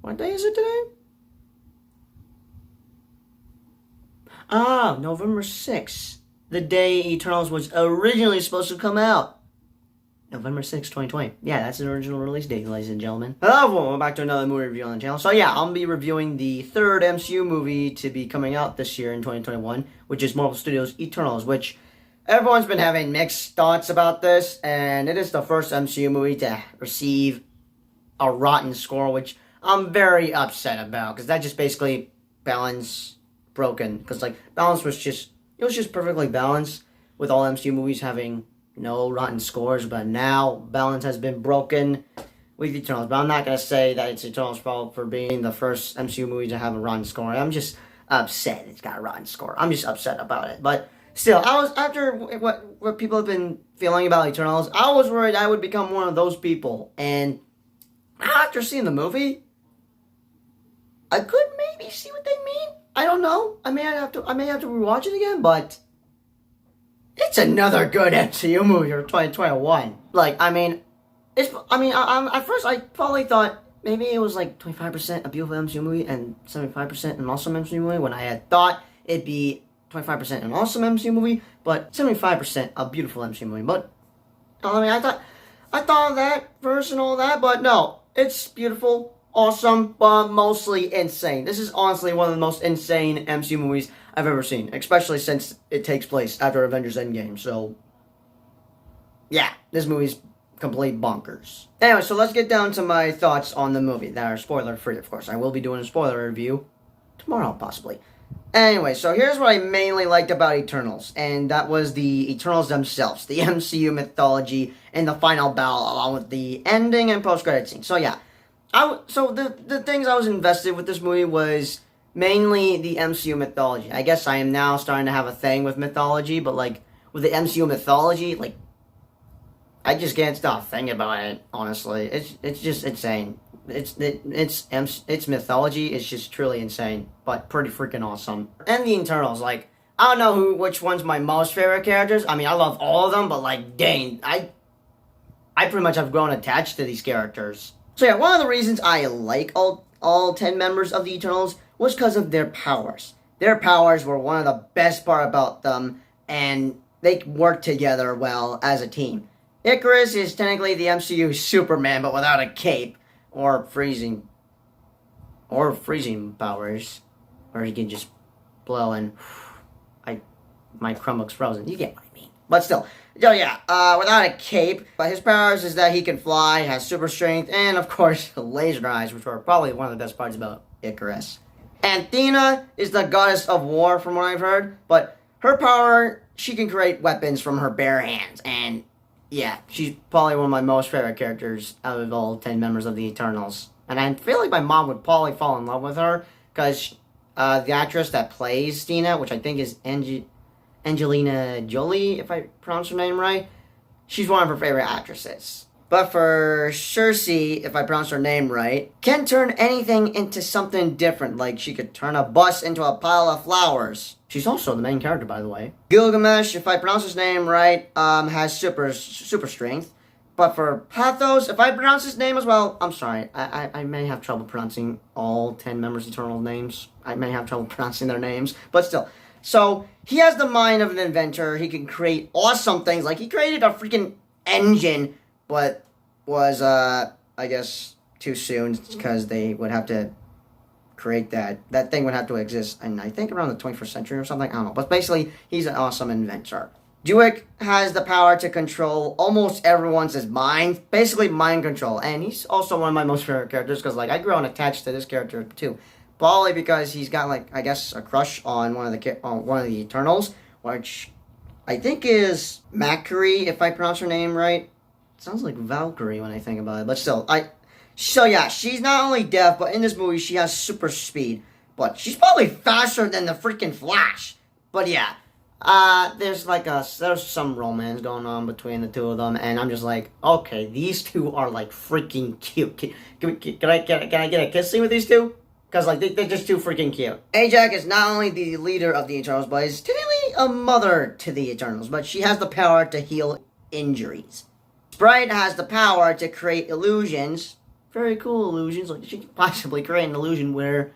What day is it today? Ah, November 6th. The day Eternals was originally supposed to come out. November 6th, 2020. Yeah, that's the original release date, ladies and gentlemen. Hello, welcome back to another movie review on the channel. So yeah, I'll be reviewing the third MCU movie to be coming out this year in 2021, which is Marvel Studios' Eternals, which everyone's been having mixed thoughts about this, and it is the first MCU movie to receive a rotten score, which I'm very upset about, because that just basically balance broken, because like balance was just perfectly balanced with all MCU movies having no rotten scores, but now balance has been broken with Eternals. But I'm not going to say that it's Eternals' fault for being the first MCU movie to have a rotten score. I'm just upset it's got a rotten score. I'm just upset about it. But still, I was, after what people have been feeling about Eternals, I was worried I would become one of those people. And after seeing the movie, I could maybe see what they mean. I don't know. I may have to rewatch it again, but it's another good MCU movie for 2021. Like, at first I probably thought maybe it was like 25% a beautiful MCU movie and 75% an awesome MCU movie, when I had thought it'd be 25% an awesome MCU movie, but 75% a beautiful MCU movie. But, I thought of that first and all that, but no, it's beautiful, awesome, but mostly insane. This is honestly one of the most insane MCU movies I've ever seen, especially since it takes place after Avengers Endgame. So, yeah, this movie's complete bonkers. Anyway, so let's get down to my thoughts on the movie that are spoiler-free, of course. I will be doing a spoiler review tomorrow, possibly. Anyway, so here's what I mainly liked about Eternals, and that was the Eternals themselves, the MCU mythology, and the final battle, along with the ending and post-credit scene. So, yeah. So the things I was invested with this movie was mainly the MCU mythology. I guess I am now starting to have a thing with mythology, but like with the MCU mythology, like I just can't stop thinking about it. Honestly, it's just insane. It's mythology. It's just truly insane, but pretty freaking awesome. And the Eternals, like I don't know which one's my most favorite characters. I mean, I love all of them, but like dang, I pretty much have grown attached to these characters. So yeah, one of the reasons I like all 10 members of the Eternals was because of their powers. Their powers were one of the best part about them, and they work together well as a team. Icarus is technically the MCU Superman, but without a cape or freezing powers, or he can just blow and my Chromebook's frozen. You get what I mean. But still, so yeah, without a cape, but his powers is that he can fly, has super strength, and of course, laser eyes, which were probably one of the best parts about Icarus. Athena is the goddess of war, from what I've heard, but her power, she can create weapons from her bare hands, and yeah, she's probably one of my most favorite characters out of all 10 members of the Eternals. And I feel like my mom would probably fall in love with her, because the actress that plays Athena, which I think is Angelina Jolie, if I pronounce her name right, she's one of her favorite actresses. But for Cersei, if I pronounce her name right, can turn anything into something different, like she could turn a bus into a pile of flowers. She's also the main character, by the way. Gilgamesh, if I pronounce his name right, has super strength. But for Pathos, if I pronounce his name as well, I'm sorry, I may have trouble pronouncing all 10 members' Eternal names. I may have trouble pronouncing their names, but still. So, he has the mind of an inventor. He can create awesome things. Like, he created a freaking engine, but was, I guess, too soon, because they would have to create that. That thing would have to exist, and I think around the 21st century or something. I don't know. But basically, he's an awesome inventor. Duick has the power to control almost everyone's mind. Basically, mind control. And he's also one of my most favorite characters, because, like, I grew attached to this character, too. Probably because he's got, like, I guess, a crush on one of the Eternals, which I think is Macri, if I pronounce her name right. It sounds like Valkyrie when I think about it, but still, so yeah, she's not only deaf, but in this movie, she has super speed. But she's probably faster than the freaking Flash. But yeah, there's some romance going on between the two of them, and I'm just like, okay, these two are, like, freaking cute. Can I get a kiss scene with these two? Because, like, they're just too freaking cute. Ajax is not only the leader of the Eternals, but is technically a mother to the Eternals. But she has the power to heal injuries. Sprite has the power to create illusions very cool illusions. Like, she could possibly create an illusion where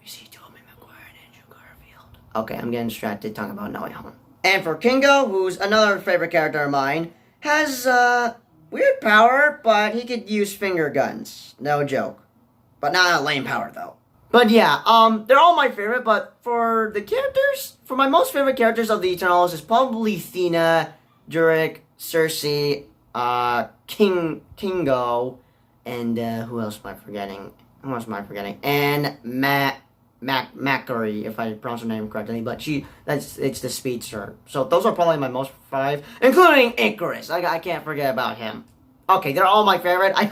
we see Tobey Maguire and Andrew Garfield. Okay, I'm getting distracted talking about No Way Home. And for Kingo, who's another favorite character of mine, has weird power, but he could use finger guns. No joke. But not a lame power, though. But yeah, they're all my favorite, but for the characters, for my most favorite characters of the Eternals is probably Thena, Durek, Cersei, Kingo, and who else am I forgetting? And Macquarie, if I pronounce her name correctly, but it's the speedster. So those are probably my most 5, including Icarus. I can't forget about him. Okay, they're all my favorite. I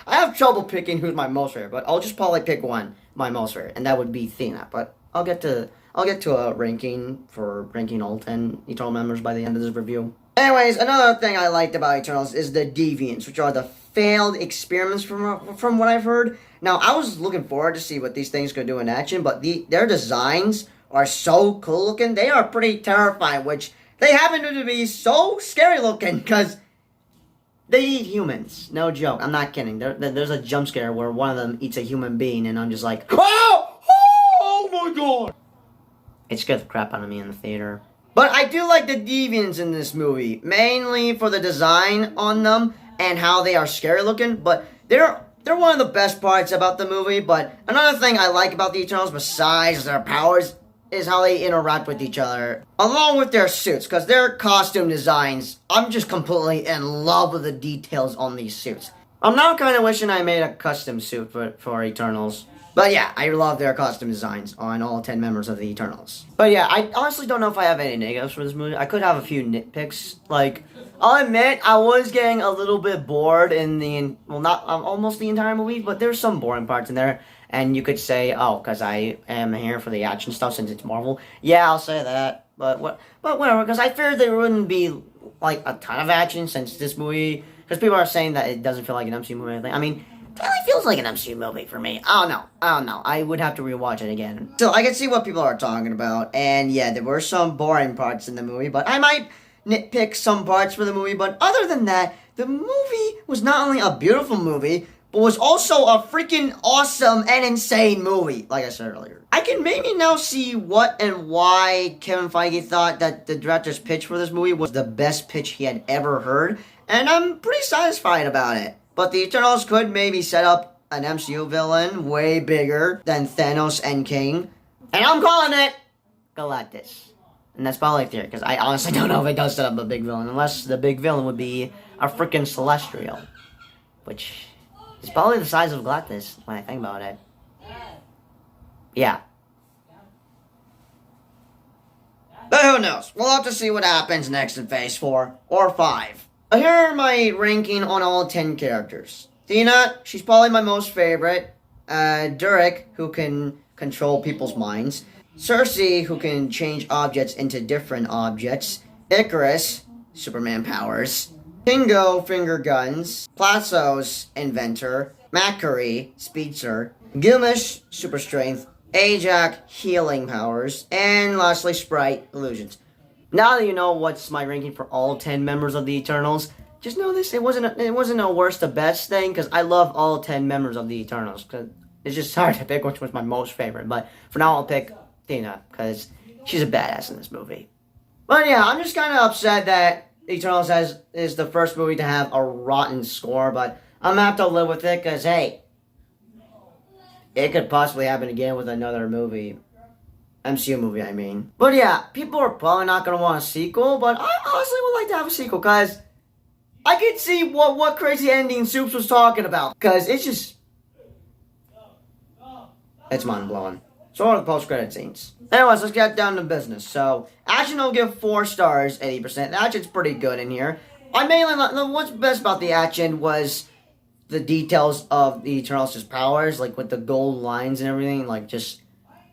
have trouble picking who's my most favorite, but I'll just probably pick one, my most favorite, and that would be Thena. But I'll get to a ranking for ranking all 10 Eternal members by the end of this review. Anyways, another thing I liked about Eternals is the Deviants, which are the failed experiments from what I've heard. Now, I was looking forward to see what these things could do in action, but their designs are so cool looking. They are pretty terrifying, which they happen to be so scary looking because they eat humans. No joke. I'm not kidding. There's a jump scare where one of them eats a human being, and I'm just like, oh my god! It scared the crap out of me in the theater. But I do like the Deviants in this movie, mainly for the design on them and how they are scary looking, but they're one of the best parts about the movie. But another thing I like about the Eternals, besides their powers, is how they interact with each other, along with their suits, because their costume designs, I'm just completely in love with the details on these suits. I'm now kind of wishing I made a custom suit for Eternals. But yeah, I love their costume designs on all 10 members of the Eternals. But yeah, I honestly don't know if I have any negatives for this movie. I could have a few nitpicks. Like, I'll admit, I was getting a little bit bored in not almost the entire movie, but there's some boring parts in there. And you could say, oh, because I am here for the action stuff since it's Marvel. Yeah, I'll say that. But whatever, because I feared there wouldn't be, like, a ton of action since this movie... Because people are saying that it doesn't feel like an MCU movie or anything. I mean, it really feels like an MCU movie for me. I don't know. I would have to rewatch it again. So, I can see what people are talking about. And, yeah, there were some boring parts in the movie. But I might nitpick some parts for the movie. But other than that, the movie was not only a beautiful movie... but was also a freaking awesome and insane movie, like I said earlier. I can maybe now see what and why Kevin Feige thought that the director's pitch for this movie was the best pitch he had ever heard, and I'm pretty satisfied about it. But the Eternals could maybe set up an MCU villain way bigger than Thanos and King, and I'm calling it Galactus. And that's probably theory, because I honestly don't know if it does set up a big villain, unless the big villain would be a freaking Celestial, which... it's probably the size of Galactus, when I think about it. Yeah. But who knows? We'll have to see what happens next in Phase 4 or 5. Here are my ranking on all 10 characters. Thena, she's probably my most favorite. Durek, who can control people's minds. Cersei, who can change objects into different objects. Icarus, Superman powers. Kingo, finger guns. Plassos, inventor. Macquarie, speedster. Gilmish, super strength. Ajax, healing powers. And lastly, Sprite, illusions. Now that you know what's my ranking for all 10 members of the Eternals, just know this, it wasn't a worst to best thing, because I love all 10 members of the Eternals, because it's just hard to pick which was my most favorite. But for now, I'll pick Thena, because she's a badass in this movie. But yeah, I'm just kind of upset that Eternals is the first movie to have a rotten score, but I'm gonna have to live with it, because, hey, it could possibly happen again with another movie. MCU movie, I mean. But yeah, people are probably not gonna want a sequel, but I honestly would like to have a sequel, because I could see what crazy ending Soups was talking about, because it's just... it's mind-blowing. So what are the post-credit scenes? Anyways, let's get down to business. So, action I'll give 4 stars, 80%. The action's pretty good in here. I mainly, what's best about the action was the details of the Eternals' powers, like with the gold lines and everything, like just,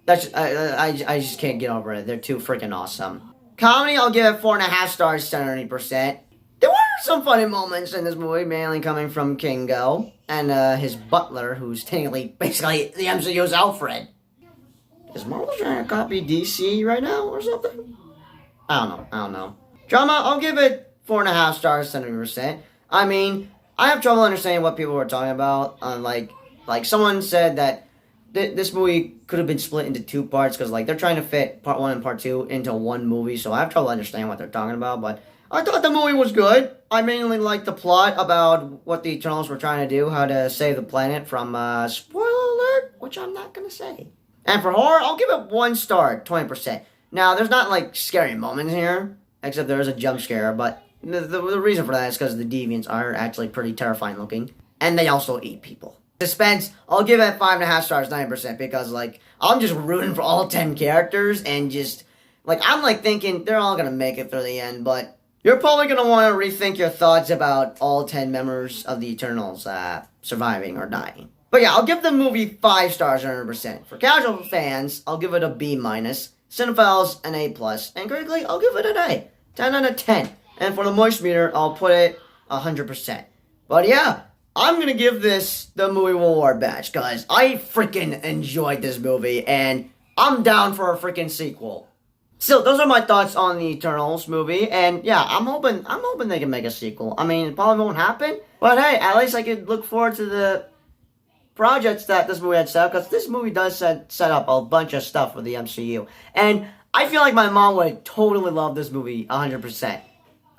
I just can't get over it. They're too freaking awesome. Comedy, I'll give it 4.5 stars, 70%. There were some funny moments in this movie, mainly coming from Kingo and his butler, who's technically basically the MCU's Alfred. Is Marvel trying to copy DC right now or something? I don't know. Drama, I'll give it 4.5 stars, 70%. I mean, I have trouble understanding what people were talking about. Like someone said that this movie could have been split into two parts because like they're trying to fit part one and part two into one movie. So I have trouble understanding what they're talking about. But I thought the movie was good. I mainly liked the plot about what the Eternals were trying to do, how to save the planet from spoiler alert, which I'm not gonna say. And for horror, I'll give it 1 star, 20%. Now, there's not like scary moments here, except there is a jump scare, but the reason for that is because the deviants are actually pretty terrifying looking. And they also eat people. Suspense, I'll give it 5.5 stars, 90%, because like, I'm just rooting for all 10 characters, and just, like, I'm like thinking they're all gonna make it through the end, but you're probably gonna want to rethink your thoughts about all 10 members of the Eternals surviving or dying. But yeah, I'll give the movie 5 stars, 100%. For casual fans, I'll give it a B-. Cinephiles, an A+. And critically, I'll give it an A. 10 out of 10. And for the moist meter, I'll put it 100%. But yeah, I'm going to give this the movie award badge, because I freaking enjoyed this movie, and I'm down for a freaking sequel. So, those are my thoughts on the Eternals movie, and yeah, I'm hoping they can make a sequel. I mean, it probably won't happen, but hey, at least I could look forward to the projects that this movie had set up, because this movie does set up a bunch of stuff for the MCU, and I feel like my mom would totally love this movie 100%.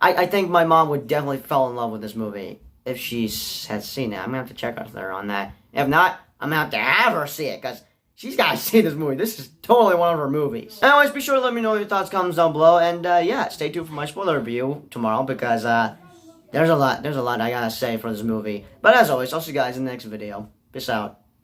I think my mom would definitely fall in love with this movie if she had seen it. I'm gonna have to check out there on that. If not, I'm gonna have her see it, because she's gotta see this movie. This is totally one of her movies. Anyways, be sure to let me know your thoughts, comments down below, and yeah, stay tuned for my spoiler review tomorrow, because there's a lot I gotta say for this movie. But as always, I'll see you guys in the next video. Peace out.